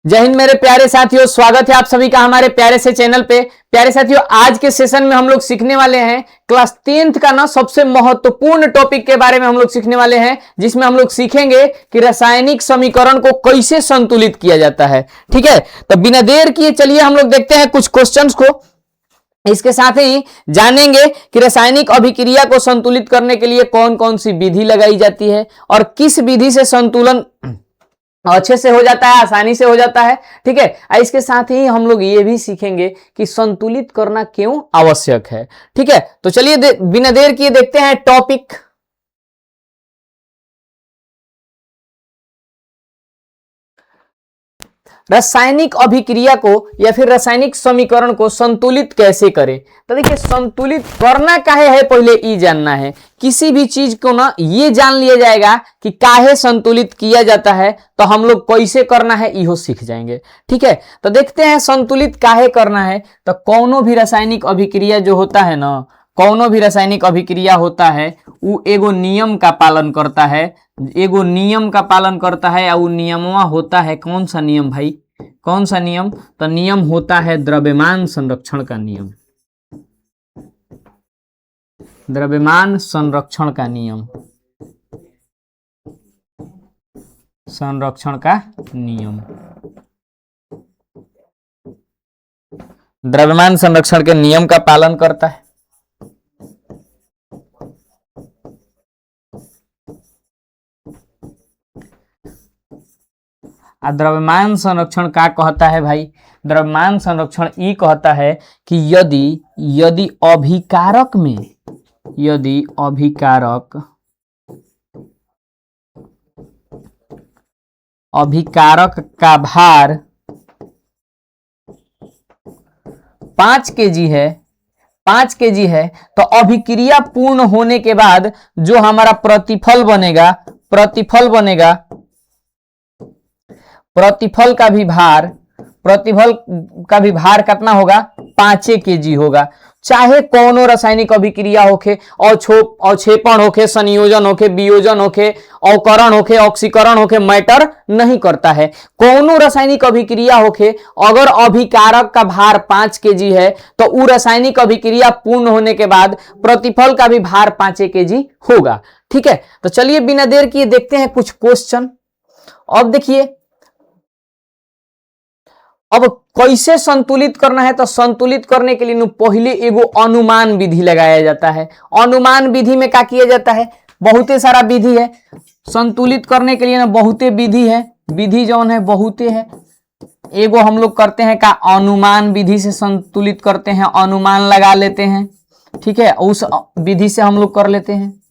जय हिंद मेरे प्यारे साथियों, स्वागत है आप सभी का हमारे प्यारे से चैनल पे। प्यारे साथियों, आज के सेशन में हम लोग सीखने वाले हैं क्लास 10th का ना सबसे महत्वपूर्ण टॉपिक के बारे में हम लोग सीखने वाले हैं, जिसमें हम लोग सीखेंगे कि रासायनिक समीकरण को कैसे संतुलित किया जाता है। ठीक है, तो बिना देर किए चलिए हम लोग देखते हैं कुछ क्वेश्चंस को। इसके साथ ही जानेंगे कि रासायनिक अभिक्रिया को संतुलित करने के लिए कौन कौन सी विधि लगाई जाती है और किस विधि से संतुलन अच्छे से हो जाता है, आसानी से हो जाता है। ठीक है, इसके साथ ही हम लोग ये भी सीखेंगे कि संतुलित करना क्यों आवश्यक है। ठीक है, तो चलिए बिना देर किए देखते हैं टॉपिक। रासायनिक अभिक्रिया को या फिर रासायनिक समीकरण को संतुलित कैसे करें। तो देखिए, संतुलित करना काहे है पहले ये जानना है। किसी भी चीज को ना ये जान लिया जाएगा कि काहे संतुलित किया जाता है, तो हम लोग कैसे करना है इहो सीख जाएंगे। ठीक है, तो देखते हैं संतुलित काहे करना है। तो कौनो भी रासायनिक अभिक्रिया जो होता है ना, कौनो भी रासायनिक अभिक्रिया होता है वो एगो नियम का पालन करता है, एगो नियम का पालन करता है। और वो नियमवा होता है कौन सा नियम भाई, कौन सा नियम? तो नियम होता है द्रव्यमान संरक्षण का नियम, द्रव्यमान संरक्षण का नियम, संरक्षण का नियम, द्रव्यमान संरक्षण के नियम का पालन करता है। द्रव्यमान संरक्षण का कहता है भाई, द्रव्यमान संरक्षण ये कहता है कि यदि अभिकारक में, यदि अभिकारक का भार 5 kg है, 5 kg है, तो अभिक्रिया पूर्ण होने के बाद जो हमारा प्रतिफल बनेगा, प्रतिफल का भी भार कितना होगा? 5 kg होगा। चाहे कौनो रासायनिक अभिक्रिया होके, अवक्षेपण होके, संयोजन होके, वियोजन होके, अवकरण होके, ऑक्सीकरण होके, मैटर नहीं करता है। कौनो रासायनिक अभिक्रिया होके, अगर अभिकारक का भार 5 kg है तो वो रासायनिक अभिक्रिया पूर्ण होने के बाद प्रतिफल का भी भार 5 kg होगा। ठीक है, तो चलिए बिना देर किए देखते हैं कुछ क्वेश्चन। अब देखिए, अब कैसे संतुलित करना है। तो संतुलित करने के लिए पहले एगो अनुमान विधि लगाया जाता है। अनुमान विधि में क्या किया जाता है? बहुते सारा विधि है संतुलित करने के लिए ना, बहुते विधि है, विधि जौन है बहुते है। एगो हम लोग करते हैं का अनुमान विधि से संतुलित करते हैं, अनुमान लगा लेते हैं। ठीक है, उस विधि से हम लोग कर लेते हैं,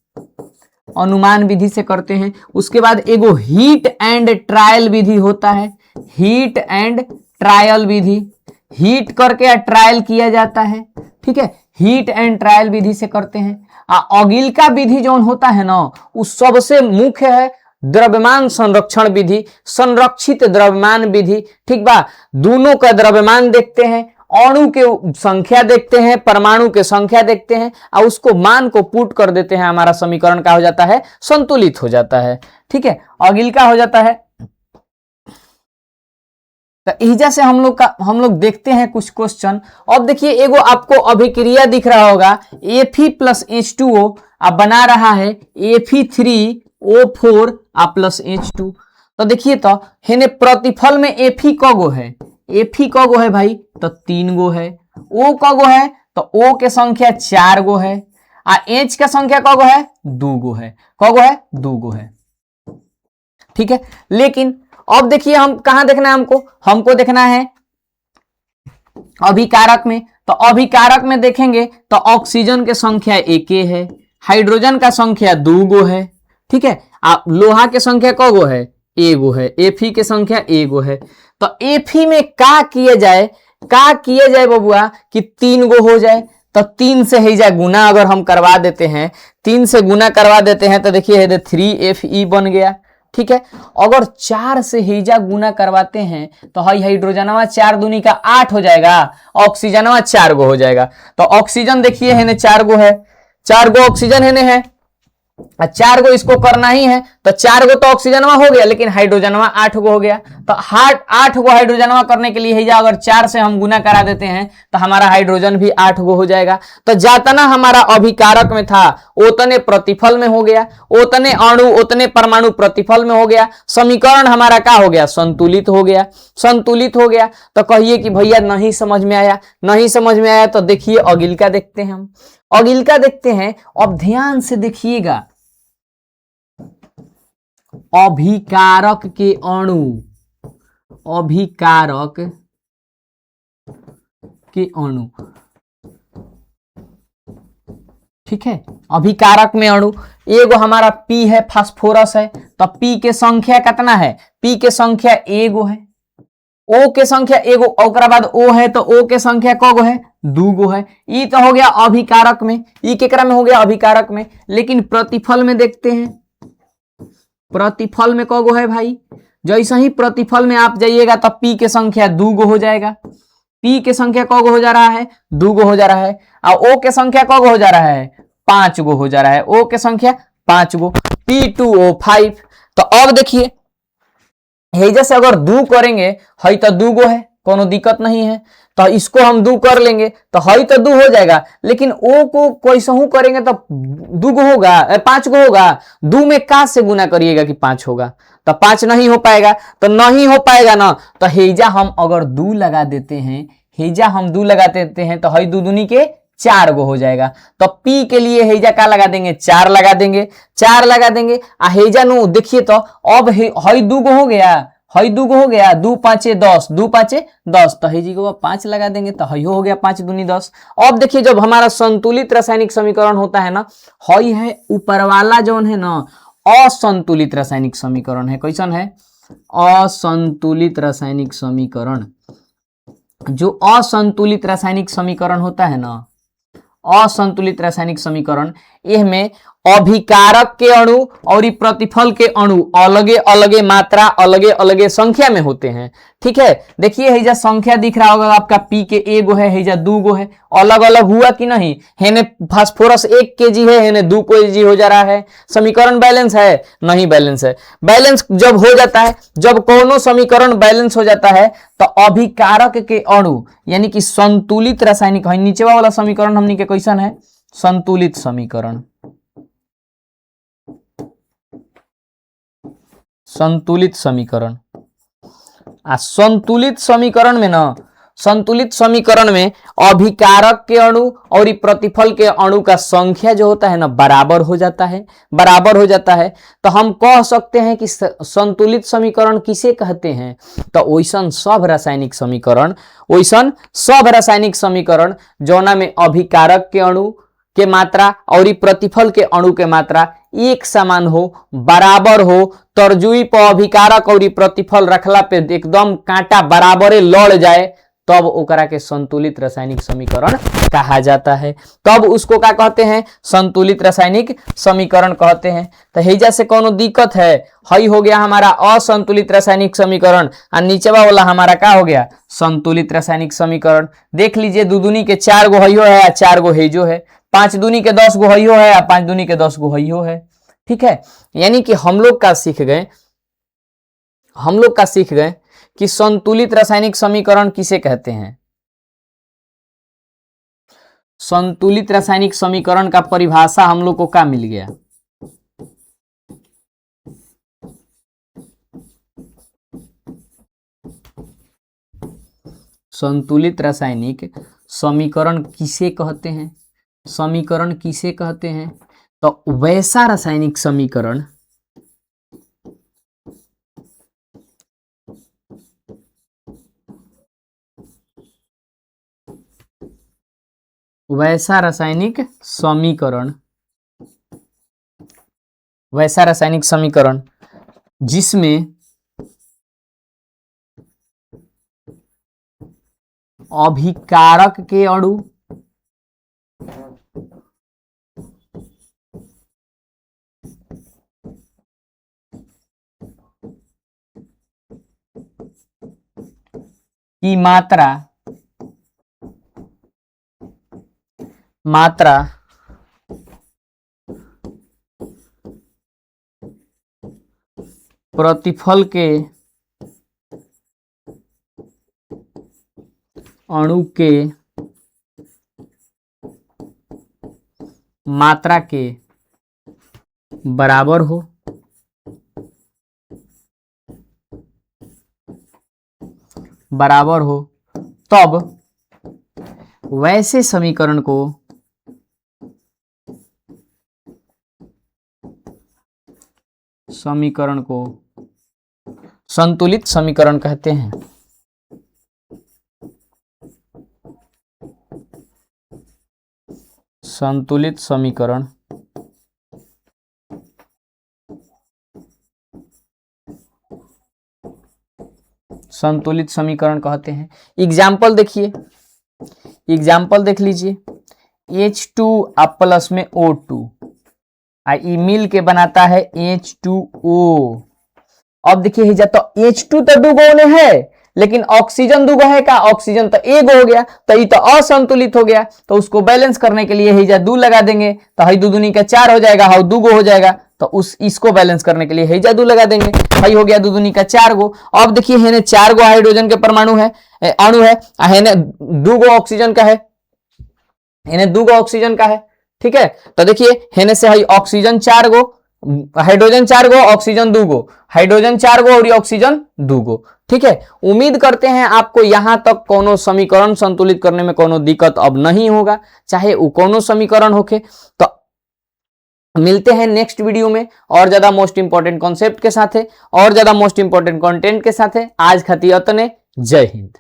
अनुमान विधि से करते हैं। उसके बाद एगो हीट एंड ट्रायल विधि होता है, heat and trial Vidhi, heat करके ट्रायल किया जाता है। ठीक है, हीट एंड ट्रायल विधि से करते हैं। अगिलका विधि जो होता है ना, उस सबसे मुख्य है द्रव्यमान संरक्षण विधि, संरक्षित द्रव्यमान विधि। ठीक बा, दोनों का द्रव्यमान देखते हैं, अणु के संख्या देखते हैं, परमाणु के संख्या देखते हैं और उसको मान को पुट कर देते हैं। हमारा समीकरण क्या हो जाता है? संतुलित हो जाता है। ठीक है, अगिलका हो जाता है। तो इजा से हम लोग देखते हैं कुछ क्वेश्चन। अब देखिए, एगो आपको अभिक्रिया दिख रहा होगा, Fe+H2O अब बना रहा है Fe3O4 प्लस H2। तो देखिए, तो हेने प्रतिफल में Fe कगो है? Fe कगो है भाई? तो 3 गो है। O कगो है? तो O के संख्या 4 गो है। H का संख्या कगो है? 2 गो है। कगो है? 2 गो है। ठीक है, लेकिन अब देखिए, हम कहां देखना है? हमको देखना है अभिकारक में। तो अभिकारक में देखेंगे तो ऑक्सीजन की संख्या 1 है, हाइड्रोजन का संख्या 2 गो है। ठीक है, लोहा के संख्या क गो है? 1 गो है। Fe की संख्या 1 गो है। तो Fe में क्या किया जाए बबुआ कि 3 गो हो जाए। तो 3 से ही जाए गुना अगर हम करवा देते हैं, 3 से गुना करवा देते हैं तो देखिए 3Fe बन गया। ठीक है, अगर 4 से हेजा गुना करवाते हैं तो हाइड्रोजनवा 4 दूनी का 8 हो जाएगा, ऑक्सीजनवा 4 गो हो जाएगा। तो ऑक्सीजन देखिए है 4 गो है, 4 गो ऑक्सीजन है। 4 गो इसको करना ही है, तो 4 गो तो ऑक्सीजनवा हो गया, लेकिन हाइड्रोजनवा 8 गो हो गया। तो 8 गो हाइड्रोजनवा करने के लिए ही अगर 4 से हम गुना करा देते हैं तो हमारा हाइड्रोजन भी 8 गो हो जाएगा। तो जातना हमारा अभिकारक में था उतने प्रतिफल में हो गया, उतने अणु उतने परमाणु प्रतिफल में हो गया। समीकरण हमारा क्या हो गया? संतुलित हो गया। संतुलित हो गया। तो कहिए कि भैया नहीं समझ में आया, नहीं समझ में आया तो देखिए अगिल का देखते हैं। हम अगिल का देखते हैं। अब ध्यान से देखिएगा, अभिकारक के अणु, अभिकारक के अणु, ठीक है। अभिकारक में अणु एगो हमारा P है, फास्फोरस है, तो P के संख्या कितना है? P के संख्या एगो है। O के संख्या एगो, ओकरा बाद O है तो O के संख्या कगो है? 2 गो है। ई तो हो गया अभिकारक में, ई केकरा में हो गया? अभिकारक में। लेकिन प्रतिफल में देखते हैं, प्रतिफल में कगो है भाई? जैसे ही प्रतिफल में आप जाइएगा तो P के संख्या 2 गो हो जाएगा। P के संख्या कगो हो जा रहा है? 2 गो हो जा रहा है। और O के संख्या कगो हो जा रहा है? 5 गो हो जा रहा है। O के संख्या 5 गो, P2O5। तो अब देखिए हेजा से अगर 2 करेंगे, हई तो 2 गो है, कोनो दिक्कत नहीं है, तो इसको हम 2 कर लेंगे तो हई तो 2 हो जाएगा। लेकिन O को कैसे करेंगे तो 2 गो होगा, 5 गो होगा। 2 में का से गुना करिएगा कि 5 होगा, तो 5 नहीं हो पाएगा। तो नहीं हो पाएगा ना, तो हेजा हम अगर 2 लगा देते हैं, हेजा हम 2 लगा देते हैं तो हई 2 दूनी के 4 गो हो जाएगा। तो P के लिए हेजा का लगा देंगे? 4 लगा देंगे, 4 लगा देंगे। आ हेजा नु देखिए तो अब हई 2 गो हो गया, हई 2 गो हो गया, 2 5 10, 2 5 10, तो हेजी को 5 लगा देंगे तो हई हो गया 5 दूनी 10। अब देखिए जब हमारा संतुलित रासायनिक समीकरण होता है ना, हई है ऊपर वाला जो है ना असंतुलित रासायनिक समीकरण है। कैसन है? असंतुलित रासायनिक समीकरण। जो असंतुलित रासायनिक समीकरण होता है ना, असंतुलित रासायनिक समीकरण, इसमें अभिकारक के अणु और प्रतिफल के अणु अलगे अलगे मात्रा, अलगे अलगे संख्या में होते हैं। ठीक है, देखिए हेजा संख्या दिख रहा होगा आपका, P के एगो है, हेजा 2 गो है, अलग अलग हुआ कि नहीं? हेने फास्फोरस 1 kg है, हेने 2 kg हो जा रहा है। समीकरण बैलेंस है? नहीं बैलेंस है। बैलेंस जब हो जाता है, जब कोनो समीकरण बैलेंस हो जाता है तो अभिकारक के अणु यानी कि संतुलित रासायनिक है। नीचे वाला समीकरण हमनी के कैसन है? संतुलित समीकरण। संतुलित समीकरण। संतुलित समीकरण में ना, संतुलित समीकरण में अभिकारक के अणु और प्रतिफल के अणु का संख्या जो होता है ना बराबर हो जाता है, बराबर हो जाता है। तो हम कह सकते हैं कि संतुलित समीकरण किसे कहते हैं? तो ओइसन सब रासायनिक समीकरण, ओइसन सब रासायनिक समीकरण जौना में अभिकारक के अणु के मात्रा और प्रतिफल के अणु के मात्रा एक समान हो, बराबर हो, तरजुई पर अभिकारक और प्रतिफल रखला पे एकदम कांटा बराबरे लड़ जाए, तब ओकरा के संतुलित रासायनिक समीकरण कहा जाता है। तब उसको क्या कहते हैं? संतुलित रासायनिक समीकरण कहते हैं। तो हेजा से कोनो दिक्कत है? हई हो गया हमारा असंतुलित रासायनिक समीकरण, और नीचे वाला हमारा क्या हो गया? संतुलित रासायनिक समीकरण। देख लीजिए, 2 दूनी के 4 गो हइयो है, 4 गो हेजो है, 5 दूनी के 10 गो हइयो है, 5 दूनी के 10 गो हइयो है। ठीक है, यानी कि हम लोग का सीख गए, हम लोग का सीख गए कि संतुलित रासायनिक समीकरण किसे कहते हैं। संतुलित रासायनिक समीकरण का परिभाषा हम लोग को क्या मिल गया? संतुलित रासायनिक समीकरण किसे कहते हैं? समीकरण किसे कहते हैं? तो वैसा रासायनिक समीकरण, वैसा रासायनिक समीकरण, वैसा रासायनिक समीकरण जिसमें अभिकारक के अणु की मात्रा प्रतिफल के अणु के मात्रा के बराबर हो तब वैसे समीकरण को संतुलित समीकरण कहते हैं। संतुलित समीकरण कहते हैं। एग्जाम्पल देखिए, एग्जाम्पल देख लीजिए। H2 अब प्लस में O2 ई मिल के बनाता है H2O। अब देखिए तो H2 तो दुगो ने है, लेकिन ऑक्सीजन दुगो है का, ऑक्सीजन तो एगो हो गया, तो ये तो असंतुलित हो गया। तो उसको बैलेंस करने के लिए हेजा 2 लगा देंगे, तो हई 2 दूनी का 4 हो जाएगा, हाउ दुगो हो जाएगा। तो इसको बैलेंस करने के लिए हेजा 2 लगा देंगे, हई हो गया 2 दूनी का 4 गो। अब देखिए हेने 4 गो हाइड्रोजन के परमाणु है, अणु है, हेने 2 गो ऑक्सीजन का है, इन्हें 2 गो ऑक्सीजन का है। ठीक है, तो देखिए हेने से हई ऑक्सीजन 4 गो, हाइड्रोजन 4 गो, ऑक्सीजन 2 गो, हाइड्रोजन 4 गो और ये ऑक्सीजन 2 गो। ठीक है, उम्मीद करते हैं आपको यहां तक कोनो समीकरण संतुलित करने में कोनो दिक्कत अब नहीं होगा, चाहे वो कोनो समीकरण होके। तो मिलते हैं नेक्स्ट वीडियो में और ज्यादा मोस्ट इंपॉर्टेंट कॉन्सेप्ट के साथ, और ज्यादा मोस्ट इंपॉर्टेंट कंटेंट के साथ। आज खातिर अतने, जय हिंद।